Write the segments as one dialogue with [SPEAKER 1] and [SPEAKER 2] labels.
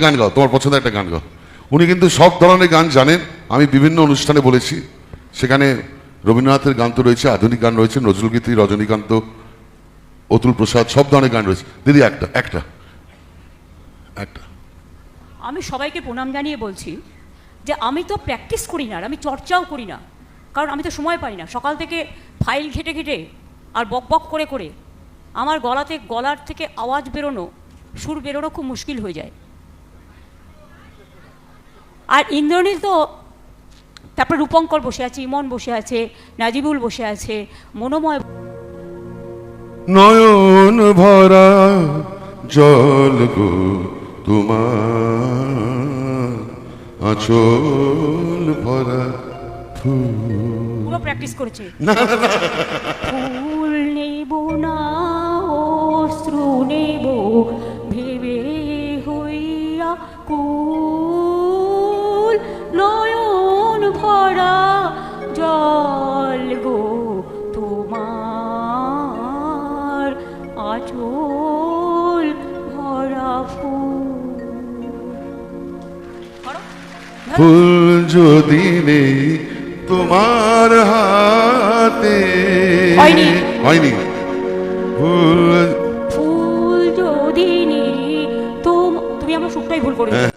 [SPEAKER 1] গান গাও, তোমার পছন্দের একটা গান গাও। উনি কিন্তু সব ধরনের গান জানেন, আমি বিভিন্ন অনুষ্ঠানে বলেছি। সেখানে রবীন্দ্রনাথের গান তো রয়েছে, আধুনিক গান রয়েছে, নজরুলগীতি, রজনীকান্ত, অতুল প্রসাদ, সব ধরনের গান রয়েছে। দিদি একটা একটা একটা
[SPEAKER 2] আমি সবাইকে প্রণাম জানিয়ে বলছি যে আমি তো প্র্যাকটিস করি না, আর আমি চর্চাও করি না, কারণ আমি তো সময় পাই না। সকাল থেকে ফাইল ঘেটে ঘেটে আর বক বক করে করে আমার গলার থেকে আওয়াজ বেরোনো, সুর বেরোনো খুব মুশকিল হয়ে যায়। আর ইন্দ্রনীল তো, তারপর রূপঙ্কর বসে আছে, ইমন বসে আছে, নাজিবুল বসে আছে, মনোময়।
[SPEAKER 1] নয়ন ভরা জল গো তোমার, আঁচল ভরা ফুল।
[SPEAKER 2] পুরো প্র্যাকটিস করেছে।
[SPEAKER 1] না
[SPEAKER 2] ফুল নেব না অশ্রু নেব ভেবে হইয়া কুল, নয়ন ভরা জল গো তোমার, আঁচল ভরা ফুল।
[SPEAKER 1] ফুল যদি নেই তোমার হাতে,
[SPEAKER 2] হয়নি
[SPEAKER 1] হয়নি। ফুল
[SPEAKER 2] ফুল যদি নেই তুমি আমার সুরটাই ভুল করে দিলে।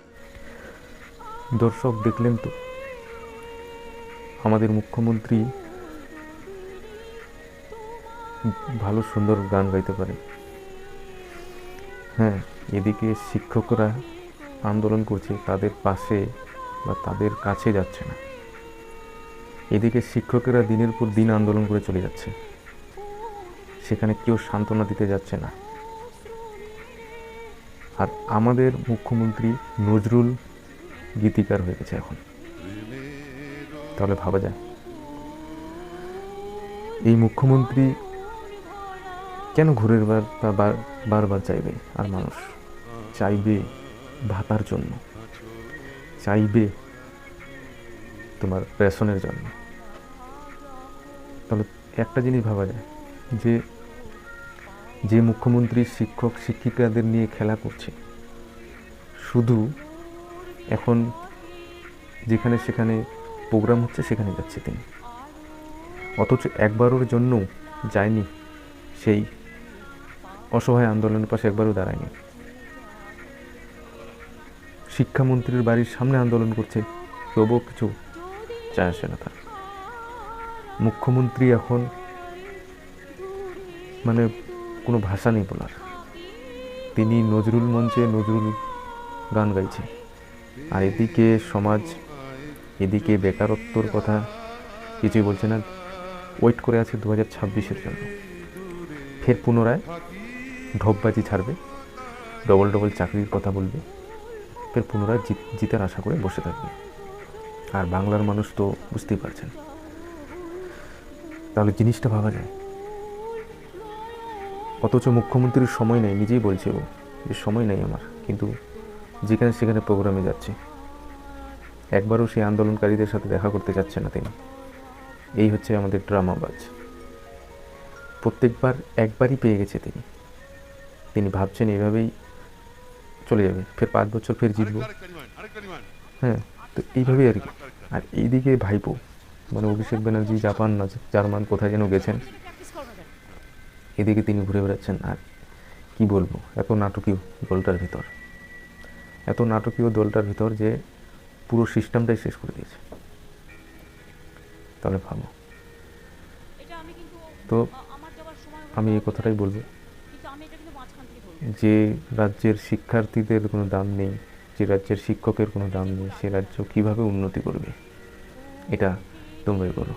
[SPEAKER 3] দর্শক দেখলেন তো, আমাদের মুখ্যমন্ত্রী ভালো সুন্দর গান গাইতে পারে। হ্যাঁ, এদিকে শিক্ষকরা আন্দোলন করছে, তাদের পাশে বা তাদের কাছে যাচ্ছে না। এদিকে শিক্ষকেরা দিনের পর দিন আন্দোলন করে চলে যাচ্ছে, সেখানে কেউ সান্ত্বনা দিতে যাচ্ছে না। আর আমাদের মুখ্যমন্ত্রী নজরুল গীতিকার হয়ে গেছে এখন। তাহলে ভাবা যায় এই মুখ্যমন্ত্রী কেন ঘুরের বারবার চাইবে? আর মানুষ চাইবে ভাতার জন্য, চাইবে তোমার রেশনের জন্য। তাহলে একটা জিনিস ভাবা যায় যে যে মুখ্যমন্ত্রী শিক্ষক শিক্ষিকাদের নিয়ে খেলা করছে, শুধু এখন যেখানে সেখানে প্রোগ্রাম হচ্ছে সেখানে যাচ্ছে তিনি, অথচ একবারের জন্য যায়নি সেই অসহায় আন্দোলনের পাশে, একবারও দাঁড়ায়নি। শিক্ষামন্ত্রীর বাড়ির সামনে আন্দোলন করছে, তবুও কিছু চায় আসে না তার। মুখ্যমন্ত্রী এখন মানে কোনো ভাষা নেই বলার। তিনি নজরুল মঞ্চে নজরুল গান গাইছে, আর এদিকে সমাজ, এদিকে বেকারত্বর কথা কিছুই বলছে না। ওয়েট করে আছে 2026-এর জন্য, ফের পুনরায় ঢপবাজি ছাড়বে, ডবল ডবল চাকরির কথা বলবে, ফের পুনরায় জিতার আশা করে বসে থাকবে। আর বাংলার মানুষ তো বুঝতেই পারছেন। তাহলে জিনিসটা ভাবা যায়। অথচ মুখ্যমন্ত্রীর সময় নেই, নিজেই বলছে ও যে সময় নেই আমার, কিন্তু যেখানে সেখানে প্রোগ্রামে যাচ্ছে। একবারও সেই আন্দোলনকারীদের সাথে দেখা করতে যাচ্ছে না তিনি। এই হচ্ছে আমাদের ড্রামাবাজ। প্রত্যেকবার একবারই পেয়ে গেছে তিনি ভাবছেন এইভাবেই চলে যাবে, ফের 5 বছর ফের জিতবো। হ্যাঁ, তো এইভাবেই আর কি। আর এইদিকে ভাইপো মানে অভিষেক ব্যানার্জি জাপান না জার্মান কোথায় যেন গেছেন, এদিকে তিনি ঘুরে বেড়াচ্ছেন। আর কি বলবো, এত নাটকীয় দলটার ভিতর যে পুরো সিস্টেমটাই শেষ করে দিয়েছে। তাহলে ভাবো। তো আমি এই কথাটাই বলবো যে রাজ্যের শিক্ষার্থীদের কোনো দাম নেই, যে রাজ্যের শিক্ষকের কোনো দাম নেই, সে রাজ্য কিভাবে উন্নতি করবে এটা তোমরাই বলো।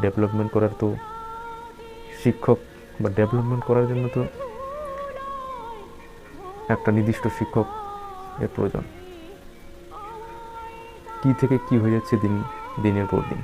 [SPEAKER 3] ডেভেলপমেন্ট করার তো শিক্ষক বা ডেভেলপমেন্ট করার জন্য তো একটা নির্দিষ্ট শিক্ষক এর প্রয়োজন। কি থেকে কি হয়ে যাচ্ছে দিনের পর দিন।